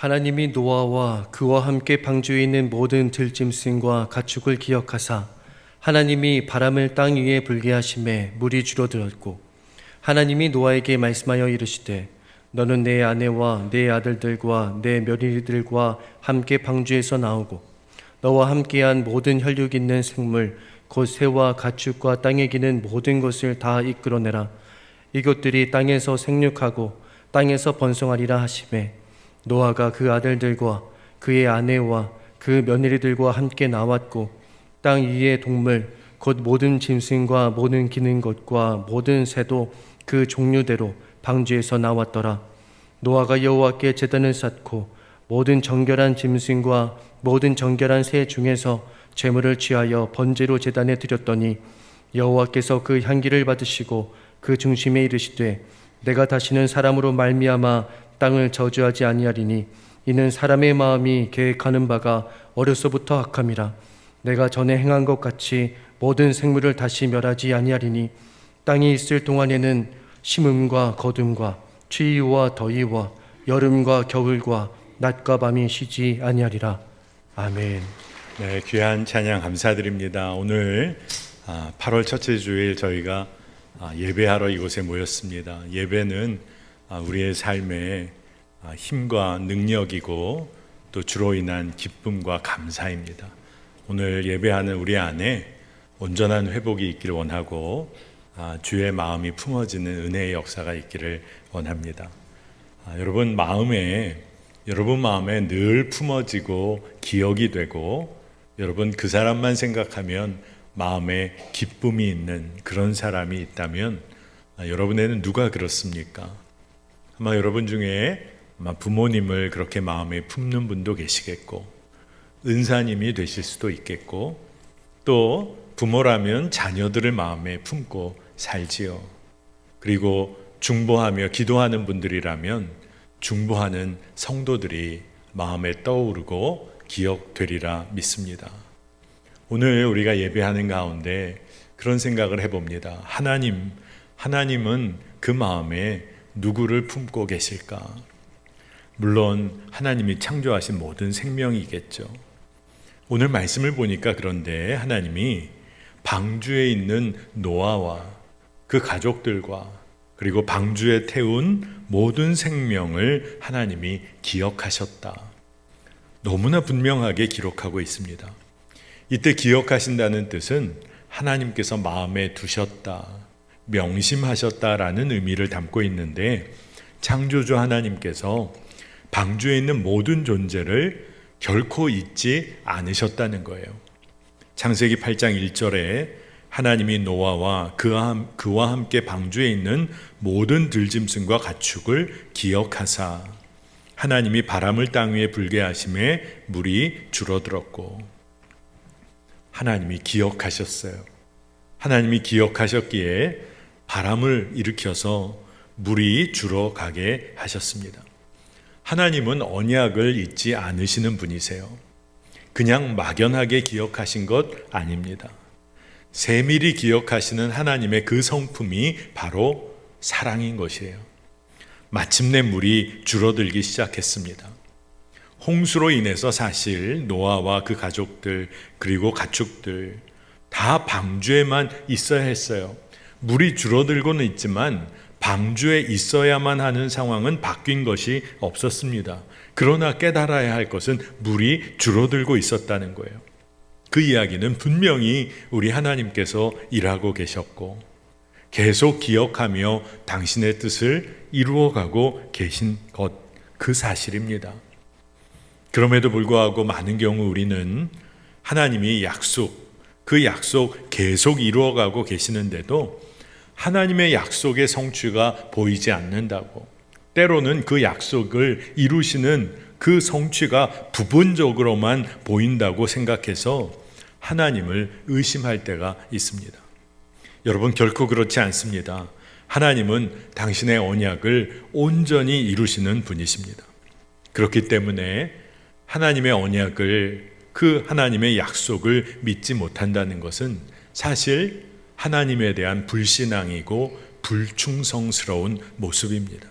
하나님이 노아와 그와 함께 방주에 있는 모든 들짐승과 가축을 기억하사 하나님이 바람을 땅 위에 불게 하심에 물이 줄어들었고 하나님이 노아에게 말씀하여 이르시되 너는 내 아내와 내 아들들과 내 며느리들과 함께 방주에서 나오고 너와 함께한 모든 혈육 있는 생물 곧 새와 가축과 땅에 기는 모든 것을 다 이끌어내라. 이것들이 땅에서 생육하고 땅에서 번성하리라 하시매 노아가 그 아들들과 그의 아내와 그 며느리들과 함께 나왔고 땅 위의 동물 곧 모든 짐승과 모든 기는 것과 모든 새도 그 종류대로 방주에서 나왔더라. 노아가 여호와께 제단을 쌓고 모든 정결한 짐승과 모든 정결한 새 중에서 제물을 취하여 번제로 제단에 드렸더니 여호와께서 그 향기를 받으시고 그 중심에 이르시되 내가 다시는 사람으로 말미암아 땅을 저주하지 아니하리니 이는 사람의 마음이 계획하는 바가 어려서부터 악함이라. 내가 전에 행한 것 같이 모든 생물을 다시 멸하지 아니하리니 땅이 있을 동안에는 심음과 거둠과 추위와 더위와 여름과 겨울과 낮과 밤이 쉬지 아니하리라. 아멘. 네, 귀한 찬양 감사드립니다. 오늘 8월 첫째 주일 저희가 예배하러 이곳에 모였습니다. 예배는 우리의 삶의 힘과 능력이고 또 주로 인한 기쁨과 감사입니다. 오늘 예배하는 우리 안에 온전한 회복이 있기를 원하고 주의 마음이 품어지는 은혜의 역사가 있기를 원합니다. 여러분 마음에 늘 품어지고 기억이 되고 여러분 그 사람만 생각하면 마음에 기쁨이 있는 그런 사람이 있다면 여러분에는 누가 그렇습니까? 아마 여러분 중에 부모님을 그렇게 마음에 품는 분도 계시겠고 은사님이 되실 수도 있겠고 또 부모라면 자녀들을 마음에 품고 살지요. 그리고 중보하며 기도하는 분들이라면 중보하는 성도들이 마음에 떠오르고 기억되리라 믿습니다. 오늘 우리가 예배하는 가운데 그런 생각을 해봅니다. 하나님은 그 마음에 누구를 품고 계실까? 물론 하나님이 창조하신 모든 생명이겠죠. 오늘 말씀을 보니까 그런데 하나님이 방주에 있는 노아와 그 가족들과 그리고 방주에 태운 모든 생명을 하나님이 기억하셨다. 너무나 분명하게 기록하고 있습니다. 이때 기억하신다는 뜻은 하나님께서 마음에 두셨다, 명심하셨다라는 의미를 담고 있는데 창조주 하나님께서 방주에 있는 모든 존재를 결코 잊지 않으셨다는 거예요. 창세기 8장 1절에 하나님이 노아와 그와 함께 방주에 있는 모든 들짐승과 가축을 기억하사 하나님이 바람을 땅 위에 불게 하심에 물이 줄어들었고 하나님이 기억하셨어요. 하나님이 기억하셨기에 바람을 일으켜서 물이 줄어가게 하셨습니다. 하나님은 언약을 잊지 않으시는 분이세요. 그냥 막연하게 기억하신 것 아닙니다. 세밀히 기억하시는 하나님의 그 성품이 바로 사랑인 것이에요. 마침내 물이 줄어들기 시작했습니다. 홍수로 인해서 사실 노아와 그 가족들 그리고 가축들 다 방주에만 있어야 했어요. 물이 줄어들고는 있지만 방주에 있어야만 하는 상황은 바뀐 것이 없었습니다. 그러나 깨달아야 할 것은 물이 줄어들고 있었다는 거예요. 그 이야기는 분명히 우리 하나님께서 일하고 계셨고 계속 기억하며 당신의 뜻을 이루어가고 계신 것, 그 사실입니다. 그럼에도 불구하고 많은 경우 우리는 하나님이 그 약속 계속 이루어가고 계시는데도 하나님의 약속의 성취가 보이지 않는다고, 때로는 그 약속을 이루시는 그 성취가 부분적으로만 보인다고 생각해서 하나님을 의심할 때가 있습니다. 여러분 결코 그렇지 않습니다. 하나님은 당신의 언약을 온전히 이루시는 분이십니다. 그렇기 때문에 하나님의 언약을, 그 하나님의 약속을 믿지 못한다는 것은 사실 하나님에 대한 불신앙이고 불충성스러운 모습입니다.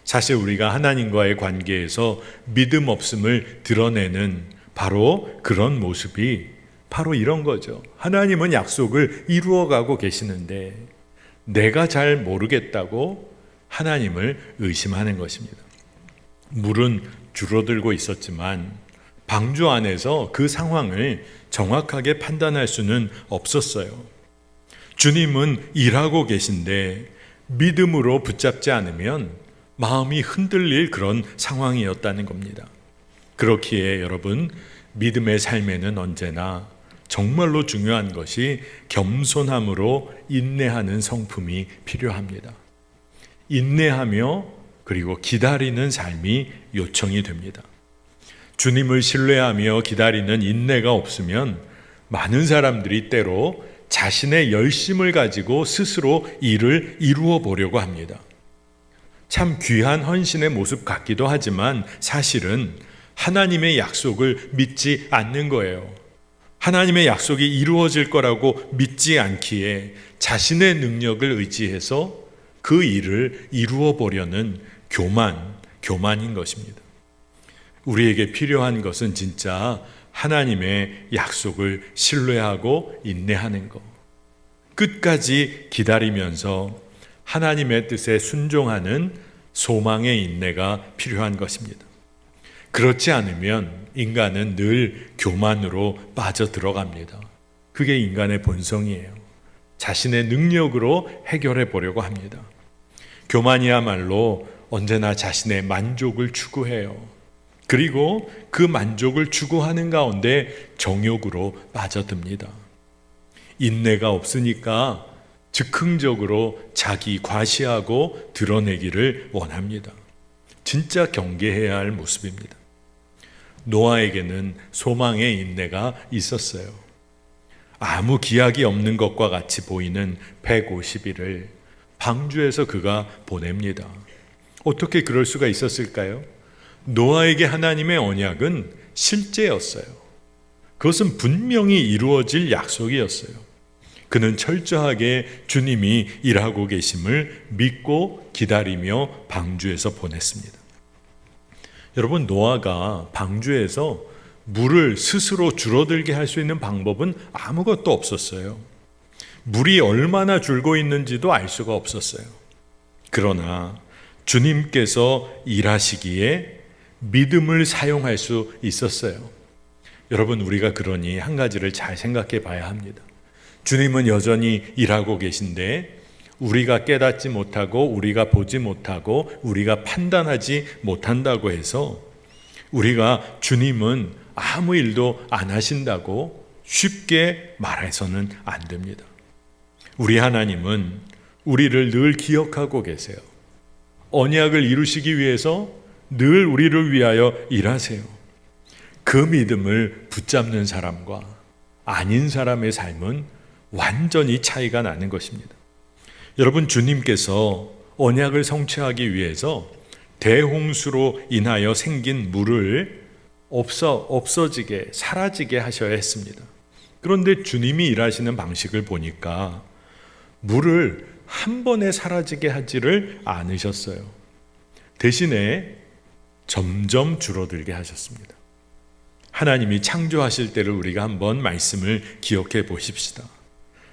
사실 우리가 하나님과의 관계에서 믿음 없음을 드러내는 바로 그런 모습이 바로 이런 거죠. 하나님은 약속을 이루어가고 계시는데 내가 잘 모르겠다고 하나님을 의심하는 것입니다. 물은 줄어들고 있었지만 방주 안에서 그 상황을 정확하게 판단할 수는 없었어요. 주님은 일하고 계신데 믿음으로 붙잡지 않으면 마음이 흔들릴 그런 상황이었다는 겁니다. 그렇기에 여러분, 믿음의 삶에는 언제나 정말로 중요한 것이 겸손함으로 인내하는 성품이 필요합니다. 인내하며 그리고 기다리는 삶이 요청이 됩니다. 주님을 신뢰하며 기다리는 인내가 없으면 많은 사람들이 때로 자신의 열심을 가지고 스스로 일을 이루어 보려고 합니다. 참 귀한 헌신의 모습 같기도 하지만 사실은 하나님의 약속을 믿지 않는 거예요. 하나님의 약속이 이루어질 거라고 믿지 않기에 자신의 능력을 의지해서 그 일을 이루어 보려는 교만인 것입니다. 우리에게 필요한 것은 진짜 하나님의 약속을 신뢰하고 인내하는 것, 끝까지 기다리면서 하나님의 뜻에 순종하는 소망의 인내가 필요한 것입니다. 그렇지 않으면 인간은 늘 교만으로 빠져들어갑니다. 그게 인간의 본성이에요. 자신의 능력으로 해결해 보려고 합니다. 교만이야말로 언제나 자신의 만족을 추구해요. 그리고 그 만족을 추구하는 가운데 정욕으로 빠져듭니다. 인내가 없으니까 즉흥적으로 자기 과시하고 드러내기를 원합니다. 진짜 경계해야 할 모습입니다. 노아에게는 소망의 인내가 있었어요. 아무 기약이 없는 것과 같이 보이는 150일을 방주에서 그가 보냅니다. 어떻게 그럴 수가 있었을까요? 노아에게 하나님의 언약은 실제였어요. 그것은 분명히 이루어질 약속이었어요. 그는 철저하게 주님이 일하고 계심을 믿고 기다리며 방주에서 보냈습니다. 여러분, 노아가 방주에서 물을 스스로 줄어들게 할 수 있는 방법은 아무것도 없었어요. 물이 얼마나 줄고 있는지도 알 수가 없었어요. 그러나 주님께서 일하시기에 믿음을 사용할 수 있었어요. 여러분, 우리가 그러니 한 가지를 잘 생각해 봐야 합니다. 주님은 여전히 일하고 계신데 우리가 깨닫지 못하고 우리가 보지 못하고 우리가 판단하지 못한다고 해서 우리가 주님은 아무 일도 안 하신다고 쉽게 말해서는 안 됩니다. 우리 하나님은 우리를 늘 기억하고 계세요. 언약을 이루시기 위해서 늘 우리를 위하여 일하세요. 그 믿음을 붙잡는 사람과 아닌 사람의 삶은 완전히 차이가 나는 것입니다. 여러분, 주님께서 언약을 성취하기 위해서 대홍수로 인하여 생긴 물을 없어지게 사라지게 하셔야 했습니다. 그런데 주님이 일하시는 방식을 보니까 물을 한 번에 사라지게 하지를 않으셨어요. 대신에 점점 줄어들게 하셨습니다. 하나님이 창조하실 때를 우리가 한번 말씀을 기억해 보십시다.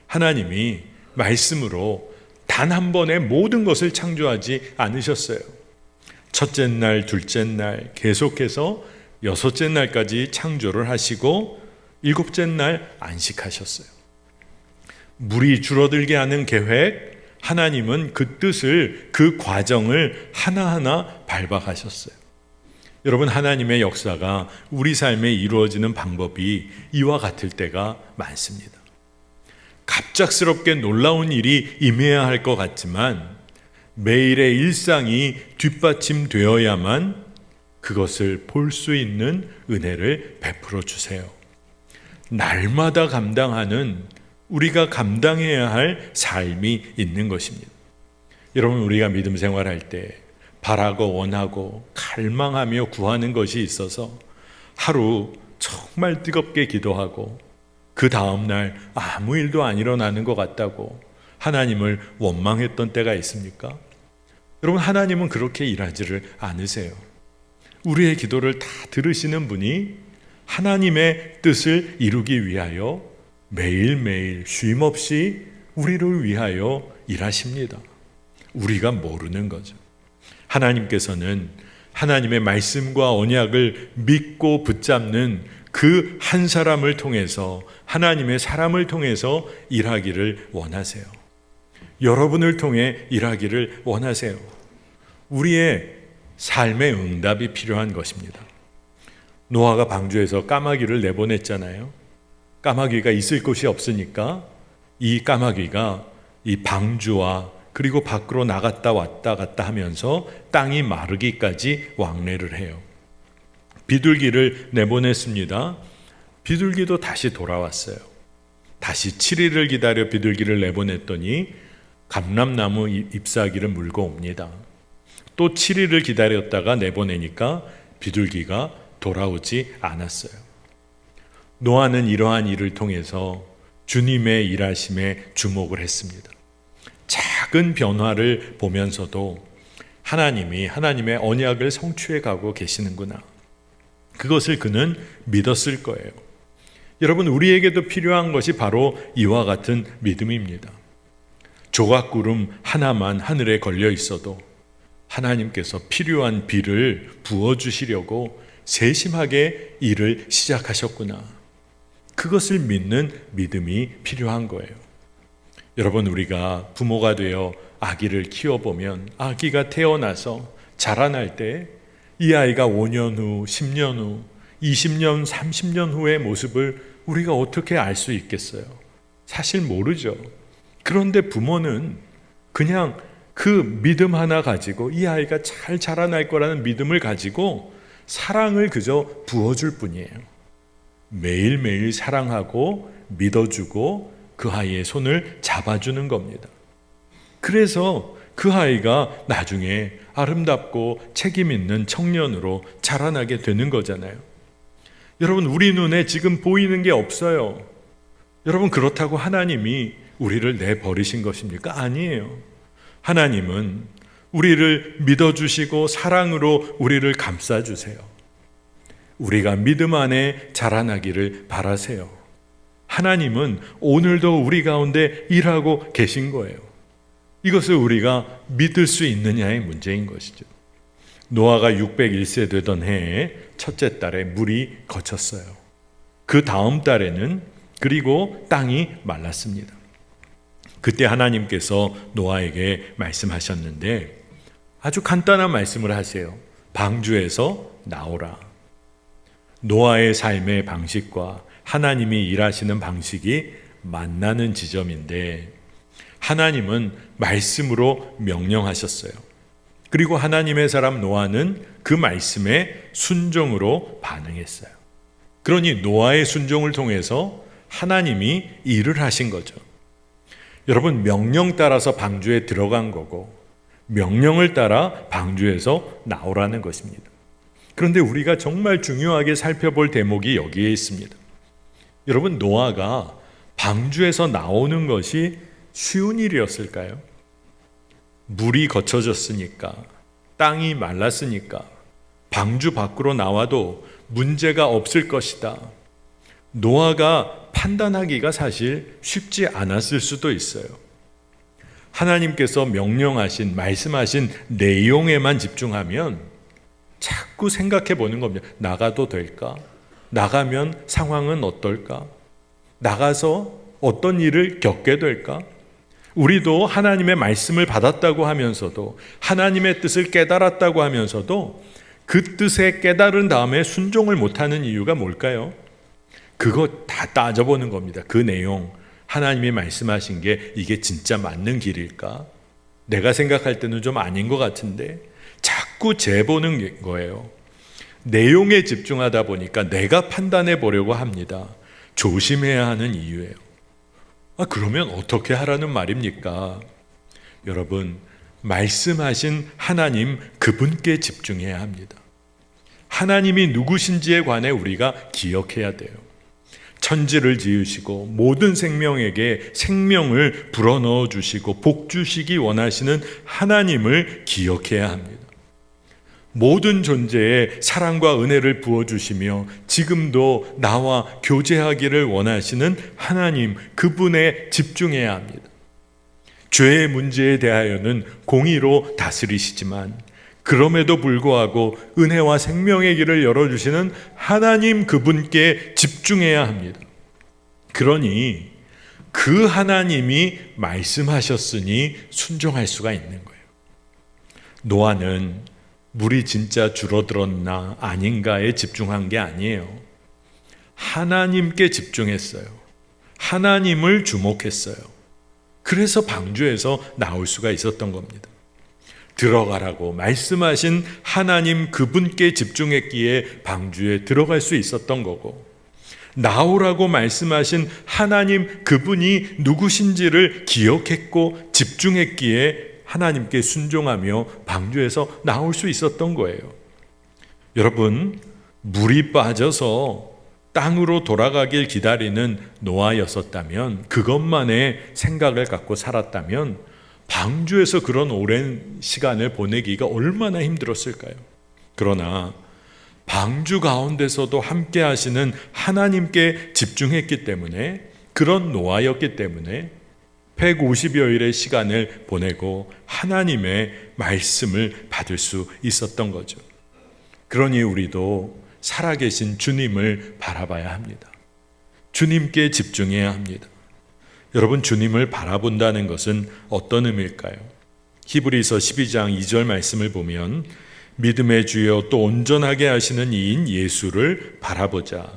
하나님이 말씀으로 단 한 번에 모든 것을 창조하지 않으셨어요. 첫째 날, 둘째 날 계속해서 여섯째 날까지 창조를 하시고 일곱째 날 안식하셨어요. 물이 줄어들게 하는 계획, 하나님은 그 뜻을, 그 과정을 하나하나 밟아가셨어요. 여러분, 하나님의 역사가 우리 삶에 이루어지는 방법이 이와 같을 때가 많습니다. 갑작스럽게 놀라운 일이 임해야 할 것 같지만 매일의 일상이 뒷받침되어야만 그것을 볼 수 있는 은혜를 베풀어 주세요. 날마다 감당하는, 우리가 감당해야 할 삶이 있는 것입니다. 여러분, 우리가 믿음 생활할 때 바라고 원하고 갈망하며 구하는 것이 있어서 하루 정말 뜨겁게 기도하고 그 다음날 아무 일도 안 일어나는 것 같다고 하나님을 원망했던 때가 있습니까? 여러분, 하나님은 그렇게 일하지를 않으세요. 우리의 기도를 다 들으시는 분이 하나님의 뜻을 이루기 위하여 매일매일 쉼없이 우리를 위하여 일하십니다. 우리가 모르는 거죠. 하나님께서는 하나님의 말씀과 언약을 믿고 붙잡는 그 한 사람을 통해서, 하나님의 사람을 통해서 일하기를 원하세요. 여러분을 통해 일하기를 원하세요. 우리의 삶의 응답이 필요한 것입니다. 노아가 방주에서 까마귀를 내보냈잖아요. 까마귀가 있을 곳이 없으니까 이 까마귀가 이 방주와 그리고 밖으로 나갔다 왔다 갔다 하면서 땅이 마르기까지 왕래를 해요. 비둘기를 내보냈습니다. 비둘기도 다시 돌아왔어요. 다시 7일을 기다려 비둘기를 내보냈더니 감람나무 잎사귀를 물고 옵니다. 또 7일을 기다렸다가 내보내니까 비둘기가 돌아오지 않았어요. 노아는 이러한 일을 통해서 주님의 일하심에 주목을 했습니다. 작은 변화를 보면서도 하나님이 하나님의 언약을 성취해 가고 계시는구나. 그것을 그는 믿었을 거예요. 여러분, 우리에게도 필요한 것이 바로 이와 같은 믿음입니다. 조각구름 하나만 하늘에 걸려 있어도 하나님께서 필요한 비를 부어주시려고 세심하게 일을 시작하셨구나. 그것을 믿는 믿음이 필요한 거예요. 여러분, 우리가 부모가 되어 아기를 키워보면 아기가 태어나서 자라날 때 이 아이가 5년 후, 10년 후, 20년, 30년 후의 모습을 우리가 어떻게 알 수 있겠어요? 사실 모르죠. 그런데 부모는 그냥 그 믿음 하나 가지고 이 아이가 잘 자라날 거라는 믿음을 가지고 사랑을 그저 부어줄 뿐이에요. 매일매일 사랑하고 믿어주고 그 아이의 손을 잡아주는 겁니다. 그래서 그 아이가 나중에 아름답고 책임 있는 청년으로 자라나게 되는 거잖아요. 여러분, 우리 눈에 지금 보이는 게 없어요. 여러분, 그렇다고 하나님이 우리를 내버리신 것입니까? 아니에요. 하나님은 우리를 믿어주시고 사랑으로 우리를 감싸주세요. 우리가 믿음 안에 자라나기를 바라세요. 하나님은 오늘도 우리 가운데 일하고 계신 거예요. 이것을 우리가 믿을 수 있느냐의 문제인 것이죠. 노아가 601세 되던 해에 첫째 달에 물이 거쳤어요. 그 다음 달에는 그리고 땅이 말랐습니다. 그때 하나님께서 노아에게 말씀하셨는데 아주 간단한 말씀을 하세요. 방주에서 나오라. 노아의 삶의 방식과 하나님이 일하시는 방식이 만나는 지점인데 하나님은 말씀으로 명령하셨어요. 그리고 하나님의 사람 노아는 그 말씀에 순종으로 반응했어요. 그러니 노아의 순종을 통해서 하나님이 일을 하신 거죠. 여러분, 명령 따라서 방주에 들어간 거고 명령을 따라 방주에서 나오라는 것입니다. 그런데 우리가 정말 중요하게 살펴볼 대목이 여기에 있습니다. 여러분, 노아가 방주에서 나오는 것이 쉬운 일이었을까요? 물이 거쳐졌으니까, 땅이 말랐으니까 방주 밖으로 나와도 문제가 없을 것이다. 노아가 판단하기가 사실 쉽지 않았을 수도 있어요. 하나님께서 명령하신, 말씀하신 내용에만 집중하면 자꾸 생각해 보는 겁니다. 나가도 될까? 나가면 상황은 어떨까? 나가서 어떤 일을 겪게 될까? 우리도 하나님의 말씀을 받았다고 하면서도 하나님의 뜻을 깨달았다고 하면서도 그 뜻에 깨달은 다음에 순종을 못하는 이유가 뭘까요? 그거 다 따져보는 겁니다. 그 내용, 하나님이 말씀하신 게 이게 진짜 맞는 길일까? 내가 생각할 때는 좀 아닌 것 같은데 자꾸 재보는 거예요. 내용에 집중하다 보니까 내가 판단해 보려고 합니다. 조심해야 하는 이유예요. 그러면 어떻게 하라는 말입니까? 여러분, 말씀하신 하나님 그분께 집중해야 합니다. 하나님이 누구신지에 관해 우리가 기억해야 돼요. 천지를 지으시고 모든 생명에게 생명을 불어넣어 주시고 복 주시기 원하시는 하나님을 기억해야 합니다. 모든 존재에 사랑과 은혜를 부어주시며 지금도 나와 교제하기를 원하시는 하나님, 그분에 집중해야 합니다. 죄의 문제에 대하여는 공의로 다스리시지만 그럼에도 불구하고 은혜와 생명의 길을 열어주시는 하나님 그분께 집중해야 합니다. 그러니 그 하나님이 말씀하셨으니 순종할 수가 있는 거예요. 노아는 물이 진짜 줄어들었나 아닌가에 집중한 게 아니에요. 하나님께 집중했어요. 하나님을 주목했어요. 그래서 방주에서 나올 수가 있었던 겁니다. 들어가라고 말씀하신 하나님 그분께 집중했기에 방주에 들어갈 수 있었던 거고, 나오라고 말씀하신 하나님 그분이 누구신지를 기억했고 집중했기에 하나님께 순종하며 방주에서 나올 수 있었던 거예요. 여러분, 물이 빠져서 땅으로 돌아가길 기다리는 노아였었다면, 그것만의 생각을 갖고 살았다면 방주에서 그런 오랜 시간을 보내기가 얼마나 힘들었을까요? 그러나 방주 가운데서도 함께 하시는 하나님께 집중했기 때문에, 그런 노아였기 때문에 150여일의 시간을 보내고 하나님의 말씀을 받을 수 있었던 거죠. 그러니 우리도 살아계신 주님을 바라봐야 합니다. 주님께 집중해야 합니다. 여러분, 주님을 바라본다는 것은 어떤 의미일까요? 히브리서 12장 2절 말씀을 보면 믿음의 주여 또 온전하게 하시는 이인 예수를 바라보자.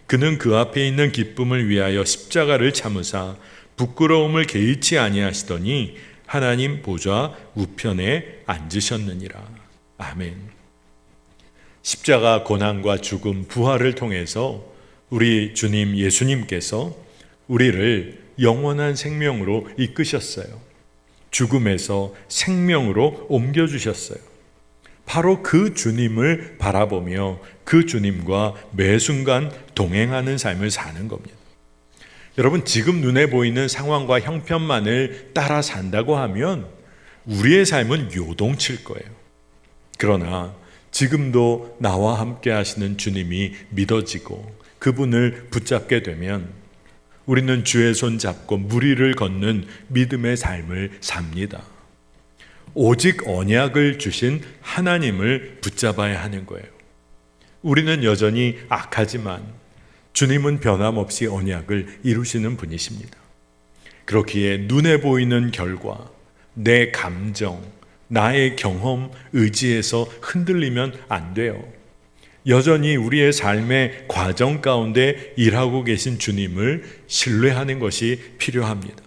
그는 그 앞에 있는 기쁨을 위하여 십자가를 참으사 부끄러움을 개의치 아니하시더니 하나님 보좌 우편에 앉으셨느니라. 아멘. 십자가 고난과 죽음, 부활을 통해서 우리 주님 예수님께서 우리를 영원한 생명으로 이끄셨어요. 죽음에서 생명으로 옮겨주셨어요. 바로 그 주님을 바라보며 그 주님과 매 순간 동행하는 삶을 사는 겁니다. 여러분, 지금 눈에 보이는 상황과 형편만을 따라 산다고 하면 우리의 삶은 요동칠 거예요. 그러나 지금도 나와 함께 하시는 주님이 믿어지고 그분을 붙잡게 되면 우리는 주의 손 잡고 물 위를 걷는 믿음의 삶을 삽니다. 오직 언약을 주신 하나님을 붙잡아야 하는 거예요. 우리는 여전히 악하지만 주님은 변함없이 언약을 이루시는 분이십니다. 그렇기에 눈에 보이는 결과, 내 감정, 나의 경험, 의지에서 흔들리면 안 돼요. 여전히 우리의 삶의 과정 가운데 일하고 계신 주님을 신뢰하는 것이 필요합니다.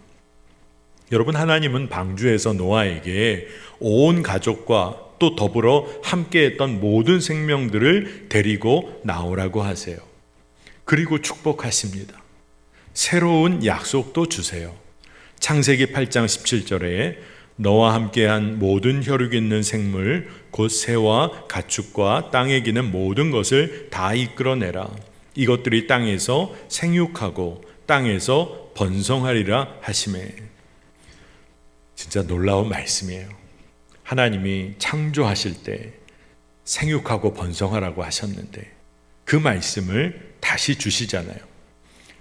여러분, 하나님은 방주에서 노아에게 온 가족과 또 더불어 함께했던 모든 생명들을 데리고 나오라고 하세요. 그리고 축복하십니다. 새로운 약속도 주세요. 창세기 8장 17절에 너와 함께한 모든 혈육 있는 생물 곧 새와 가축과 땅에 기는 모든 것을 다 이끌어내라. 이것들이 땅에서 생육하고 땅에서 번성하리라 하시매. 진짜 놀라운 말씀이에요. 하나님이 창조하실 때 생육하고 번성하라고 하셨는데 그 말씀을 다시 주시잖아요.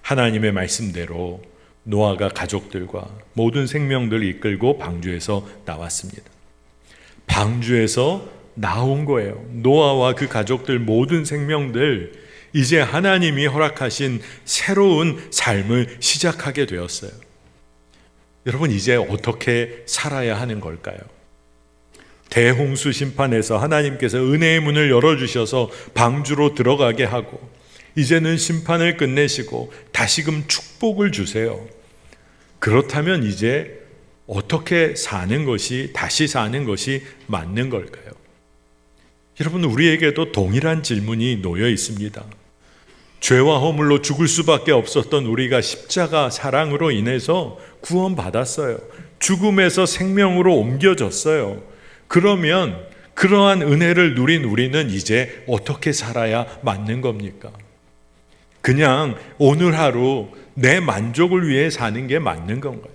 하나님의 말씀대로 노아가 가족들과 모든 생명들을 이끌고 방주에서 나왔습니다. 방주에서 나온 거예요. 노아와 그 가족들 모든 생명들, 이제 하나님이 허락하신 새로운 삶을 시작하게 되었어요. 여러분, 이제 어떻게 살아야 하는 걸까요? 대홍수 심판에서 하나님께서 은혜의 문을 열어주셔서 방주로 들어가게 하고 이제는 심판을 끝내시고 다시금 축복을 주세요. 그렇다면 이제 어떻게 사는 것이, 다시 사는 것이 맞는 걸까요? 여러분, 우리에게도 동일한 질문이 놓여 있습니다. 죄와 허물로 죽을 수밖에 없었던 우리가 십자가 사랑으로 인해서 구원받았어요. 죽음에서 생명으로 옮겨졌어요. 그러면 그러한 은혜를 누린 우리는 이제 어떻게 살아야 맞는 겁니까? 그냥 오늘 하루 내 만족을 위해 사는 게 맞는 건가요?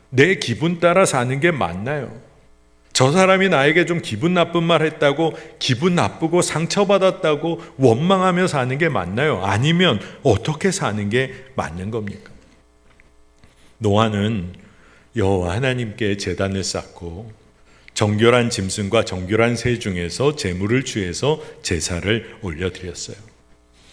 내 기분 따라 사는 게 맞나요? 저 사람이 나에게 좀 기분 나쁜 말 했다고 기분 나쁘고 상처받았다고 원망하며 사는 게 맞나요? 아니면 어떻게 사는 게 맞는 겁니까? 노아는 여호와 하나님께 제단을 쌓고 정결한 짐승과 정결한 새 중에서 제물을 취해서 제사를 올려드렸어요.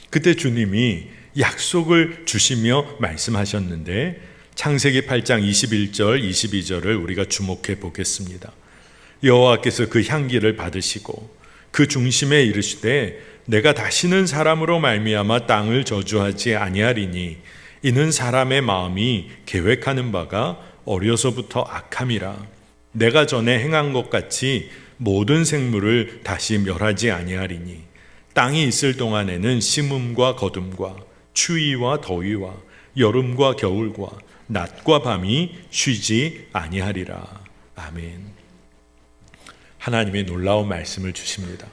그때 주님이 약속을 주시며 말씀하셨는데 창세기 8장 21절 22절을 우리가 주목해 보겠습니다. 여호와께서 그 향기를 받으시고 그 중심에 이르시되 내가 다시는 사람으로 말미암아 땅을 저주하지 아니하리니 이는 사람의 마음이 계획하는 바가 어려서부터 악함이라. 내가 전에 행한 것 같이 모든 생물을 다시 멸하지 아니하리니 땅이 있을 동안에는 심음과 거둠과 추위와 더위와 여름과 겨울과 낮과 밤이 쉬지 아니하리라. 아멘. 하나님의 놀라운 말씀을 주십니다.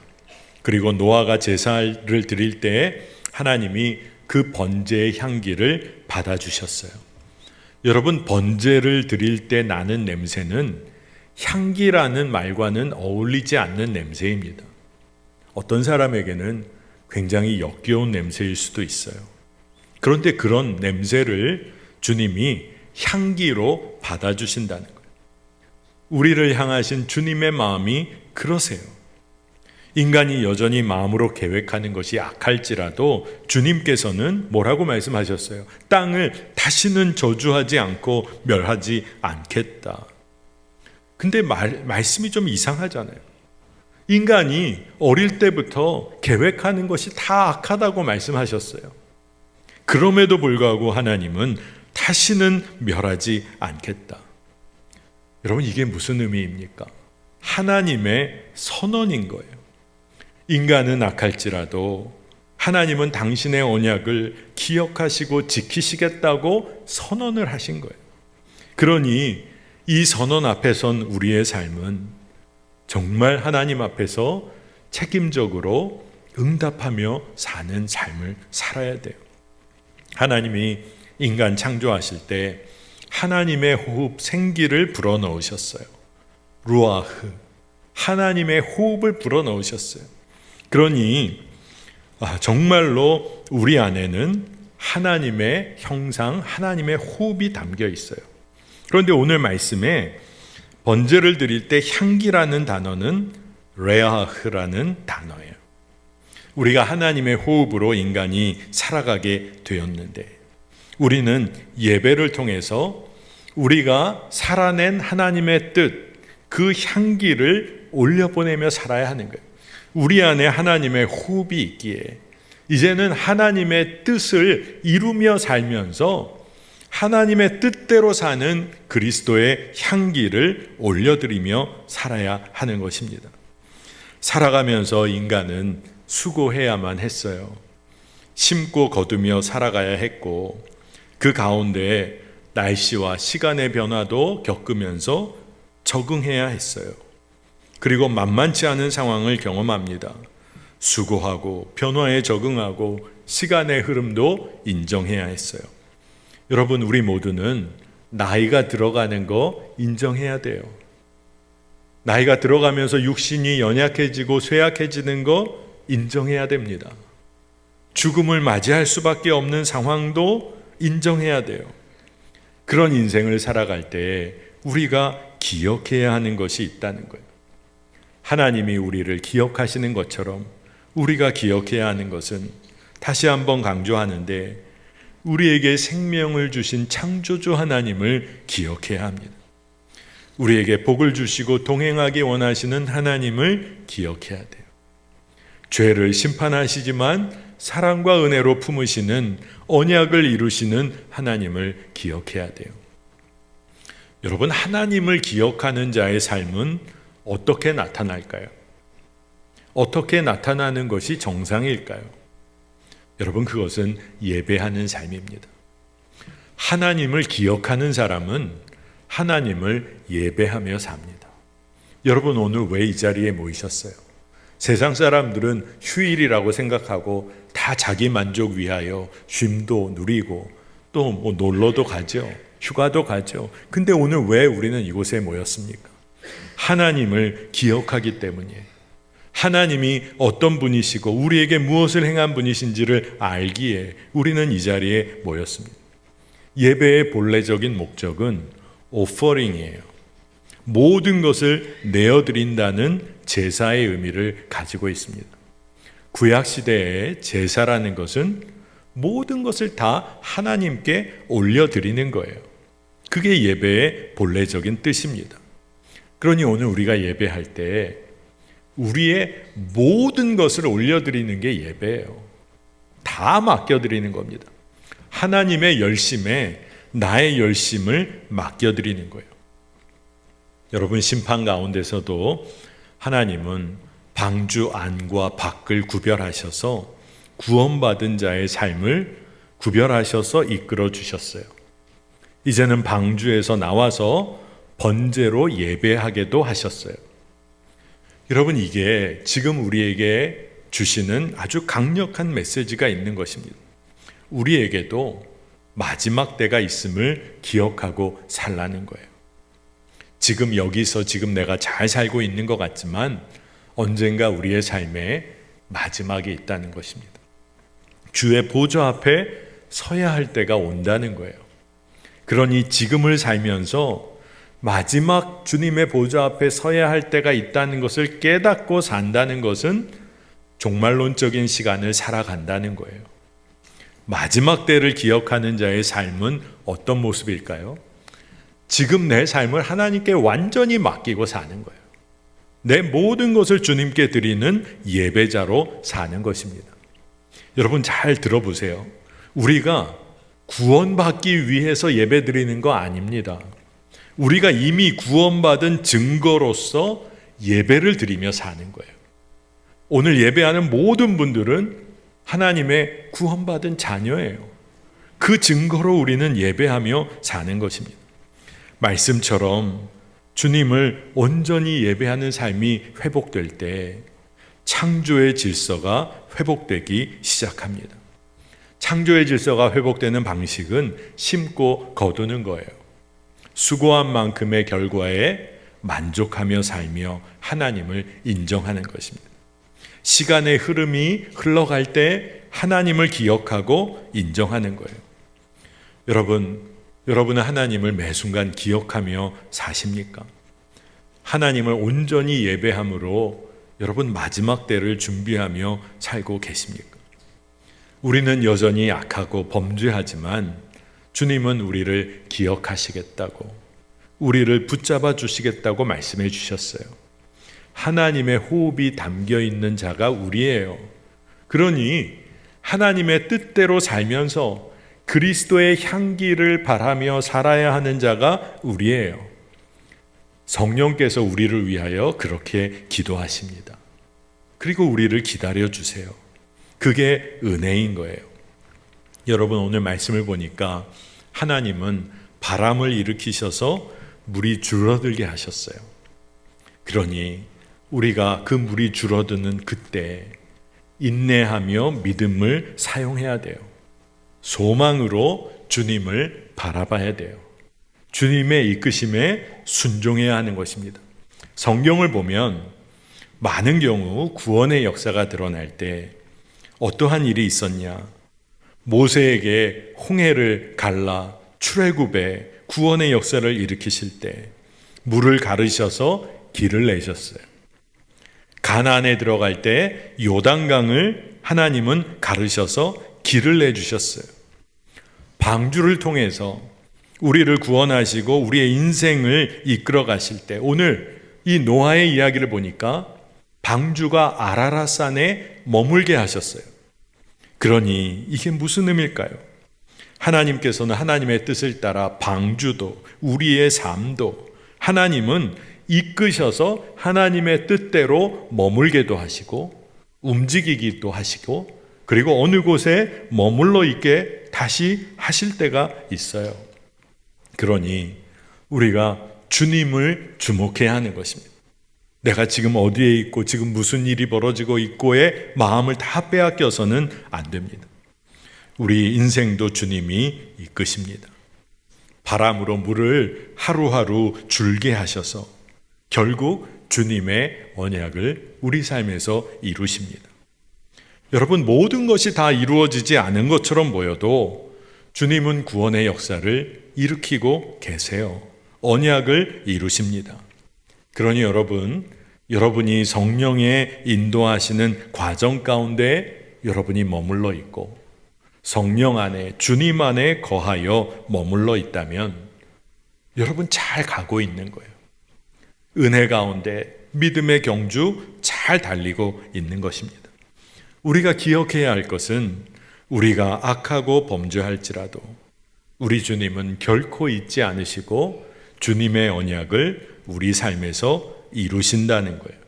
그리고 노아가 제사를 드릴 때 하나님이 그 번제의 향기를 받아주셨어요. 여러분, 번제를 드릴 때 나는 냄새는 향기라는 말과는 어울리지 않는 냄새입니다. 어떤 사람에게는 굉장히 역겨운 냄새일 수도 있어요. 그런데 그런 냄새를 주님이 향기로 받아주신다는 거예요. 우리를 향하신 주님의 마음이 그러세요. 인간이 여전히 마음으로 계획하는 것이 악할지라도 주님께서는 뭐라고 말씀하셨어요? 땅을 다시는 저주하지 않고 멸하지 않겠다. 근데 말씀이 좀 이상하잖아요. 인간이 어릴 때부터 계획하는 것이 다 악하다고 말씀하셨어요. 그럼에도 불구하고 하나님은 다시는 멸하지 않겠다. 여러분, 이게 무슨 의미입니까? 하나님의 선언인 거예요. 인간은 악할지라도 하나님은 당신의 언약을 기억하시고 지키시겠다고 선언을 하신 거예요. 그러니 이 선언 앞에 선 우리의 삶은 정말 하나님 앞에서 책임적으로 응답하며 사는 삶을 살아야 돼요. 하나님이 인간 창조하실 때 하나님의 호흡, 생기를 불어넣으셨어요. 루아흐, 하나님의 호흡을 불어넣으셨어요. 그러니 정말로 우리 안에는 하나님의 형상, 하나님의 호흡이 담겨 있어요. 그런데 오늘 말씀에 번제를 드릴 때 향기라는 단어는 레아흐라는 단어예요. 우리가 하나님의 호흡으로 인간이 살아가게 되었는데 우리는 예배를 통해서 우리가 살아낸 하나님의 뜻, 그 향기를 올려보내며 살아야 하는 거예요. 우리 안에 하나님의 호흡이 있기에 이제는 하나님의 뜻을 이루며 살면서 하나님의 뜻대로 사는 그리스도의 향기를 올려드리며 살아야 하는 것입니다. 살아가면서 인간은 수고해야만 했어요. 심고 거두며 살아가야 했고 그 가운데 날씨와 시간의 변화도 겪으면서 적응해야 했어요. 그리고 만만치 않은 상황을 경험합니다. 수고하고 변화에 적응하고 시간의 흐름도 인정해야 했어요. 여러분, 우리 모두는 나이가 들어가는 거 인정해야 돼요. 나이가 들어가면서 육신이 연약해지고 쇠약해지는 거 인정해야 됩니다. 죽음을 맞이할 수밖에 없는 상황도 인정해야 돼요. 그런 인생을 살아갈 때 우리가 기억해야 하는 것이 있다는 거예요. 하나님이 우리를 기억하시는 것처럼 우리가 기억해야 하는 것은 다시 한번 강조하는데 우리에게 생명을 주신 창조주 하나님을 기억해야 합니다. 우리에게 복을 주시고 동행하기 원하시는 하나님을 기억해야 돼요. 죄를 심판하시지만 사랑과 은혜로 품으시는 언약을 이루시는 하나님을 기억해야 돼요. 여러분, 하나님을 기억하는 자의 삶은 어떻게 나타날까요? 어떻게 나타나는 것이 정상일까요? 여러분, 그것은 예배하는 삶입니다. 하나님을 기억하는 사람은 하나님을 예배하며 삽니다. 여러분, 오늘 왜 이 자리에 모이셨어요? 세상 사람들은 휴일이라고 생각하고 다 자기 만족 위하여 쉼도 누리고 또 뭐 놀러도 가죠. 휴가도 가죠. 근데 오늘 왜 우리는 이곳에 모였습니까? 하나님을 기억하기 때문이에요. 하나님이 어떤 분이시고 우리에게 무엇을 행한 분이신지를 알기에 우리는 이 자리에 모였습니다. 예배의 본래적인 목적은 오퍼링이에요. 모든 것을 내어드린다는 제사의 의미를 가지고 있습니다. 구약시대의 제사라는 것은 모든 것을 다 하나님께 올려드리는 거예요. 그게 예배의 본래적인 뜻입니다. 그러니 오늘 우리가 예배할 때 우리의 모든 것을 올려드리는 게 예배예요. 다 맡겨드리는 겁니다. 하나님의 열심에 나의 열심을 맡겨드리는 거예요. 여러분, 심판 가운데서도 하나님은 방주 안과 밖을 구별하셔서 구원받은 자의 삶을 구별하셔서 이끌어 주셨어요. 이제는 방주에서 나와서 번제로 예배하게도 하셨어요. 여러분, 이게 지금 우리에게 주시는 아주 강력한 메시지가 있는 것입니다. 우리에게도 마지막 때가 있음을 기억하고 살라는 거예요. 지금 여기서 지금 내가 잘 살고 있는 것 같지만 언젠가 우리의 삶에 마지막이 있다는 것입니다. 주의 보좌 앞에 서야 할 때가 온다는 거예요. 그러니 지금을 살면서 마지막 주님의 보좌 앞에 서야 할 때가 있다는 것을 깨닫고 산다는 것은 종말론적인 시간을 살아간다는 거예요. 마지막 때를 기억하는 자의 삶은 어떤 모습일까요? 지금 내 삶을 하나님께 완전히 맡기고 사는 거예요. 내 모든 것을 주님께 드리는 예배자로 사는 것입니다. 여러분, 잘 들어보세요. 우리가 구원받기 위해서 예배 드리는 거 아닙니다. 우리가 이미 구원받은 증거로서 예배를 드리며 사는 거예요. 오늘 예배하는 모든 분들은 하나님의 구원받은 자녀예요. 그 증거로 우리는 예배하며 사는 것입니다. 말씀처럼 주님을 온전히 예배하는 삶이 회복될 때 창조의 질서가 회복되기 시작합니다. 창조의 질서가 회복되는 방식은 심고 거두는 거예요. 수고한 만큼의 결과에 만족하며 살며 하나님을 인정하는 것입니다. 시간의 흐름이 흘러갈 때 하나님을 기억하고 인정하는 거예요. 여러분은 하나님을 매 순간 기억하며 사십니까? 하나님을 온전히 예배함으로 여러분 마지막 때를 준비하며 살고 계십니까? 우리는 여전히 약하고 범죄하지만 주님은 우리를 기억하시겠다고, 우리를 붙잡아 주시겠다고 말씀해 주셨어요. 하나님의 호흡이 담겨 있는 자가 우리예요. 그러니 하나님의 뜻대로 살면서 그리스도의 향기를 바라며 살아야 하는 자가 우리예요. 성령께서 우리를 위하여 그렇게 기도하십니다. 그리고 우리를 기다려 주세요. 그게 은혜인 거예요. 여러분, 오늘 말씀을 보니까 하나님은 바람을 일으키셔서 물이 줄어들게 하셨어요. 그러니 우리가 그 물이 줄어드는 그때 인내하며 믿음을 사용해야 돼요. 소망으로 주님을 바라봐야 돼요. 주님의 이끄심에 순종해야 하는 것입니다. 성경을 보면 많은 경우 구원의 역사가 드러날 때 어떠한 일이 있었냐? 모세에게 홍해를 갈라 출애굽에 구원의 역사를 일으키실 때 물을 가르셔서 길을 내셨어요. 가나안에 들어갈 때 요단강을 하나님은 가르셔서 길을 내주셨어요. 방주를 통해서 우리를 구원하시고 우리의 인생을 이끌어 가실 때, 오늘 이 노아의 이야기를 보니까 방주가 아라랏산에 머물게 하셨어요. 그러니 이게 무슨 의미일까요? 하나님께서는 하나님의 뜻을 따라 방주도 우리의 삶도 하나님은 이끄셔서 하나님의 뜻대로 머물게도 하시고 움직이기도 하시고 그리고 어느 곳에 머물러 있게 다시 하실 때가 있어요. 그러니 우리가 주님을 주목해야 하는 것입니다. 내가 지금 어디에 있고 지금 무슨 일이 벌어지고 있고의 마음을 다 빼앗겨서는 안 됩니다. 우리 인생도 주님이 이끄십니다. 바람으로 물을 하루하루 줄게 하셔서 결국 주님의 언약을 우리 삶에서 이루십니다. 여러분, 모든 것이 다 이루어지지 않은 것처럼 보여도 주님은 구원의 역사를 일으키고 계세요. 언약을 이루십니다. 그러니 여러분이 성령의 인도하시는 과정 가운데 여러분이 머물러 있고 성령 안에, 주님 안에 거하여 머물러 있다면 여러분 잘 가고 있는 거예요. 은혜 가운데 믿음의 경주 잘 달리고 있는 것입니다. 우리가 기억해야 할 것은 우리가 악하고 범죄할지라도 우리 주님은 결코 잊지 않으시고 주님의 언약을 우리 삶에서 이루신다는 거예요.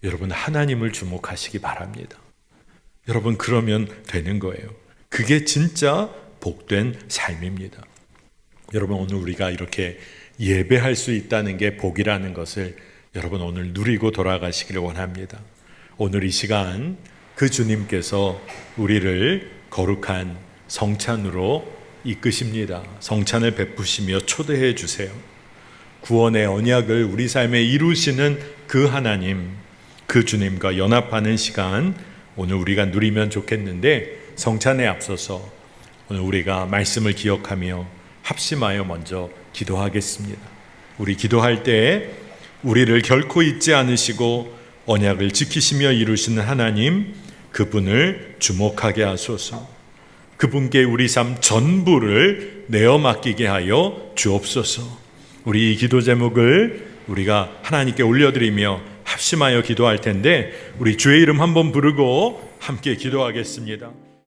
여러분, 하나님을 주목하시기 바랍니다. 여러분, 그러면 되는 거예요. 그게 진짜 복된 삶입니다. 여러분, 오늘 우리가 이렇게 예배할 수 있다는 게 복이라는 것을 여러분 오늘 누리고 돌아가시기를 원합니다. 오늘 이 시간 그 주님께서 우리를 거룩한 성찬으로 이끄십니다. 성찬을 베푸시며 초대해 주세요. 구원의 언약을 우리 삶에 이루시는 그 하나님, 그 주님과 연합하는 시간 오늘 우리가 누리면 좋겠는데, 성찬에 앞서서 오늘 우리가 말씀을 기억하며 합심하여 먼저 기도하겠습니다. 우리 기도할 때 우리를 결코 잊지 않으시고 언약을 지키시며 이루시는 하나님, 그분을 주목하게 하소서. 그분께 우리 삶 전부를 내어 맡기게 하여 주옵소서. 우리 이 기도 제목을 우리가 하나님께 올려드리며 합심하여 기도할 텐데, 우리 주의 이름 한번 부르고 함께 기도하겠습니다.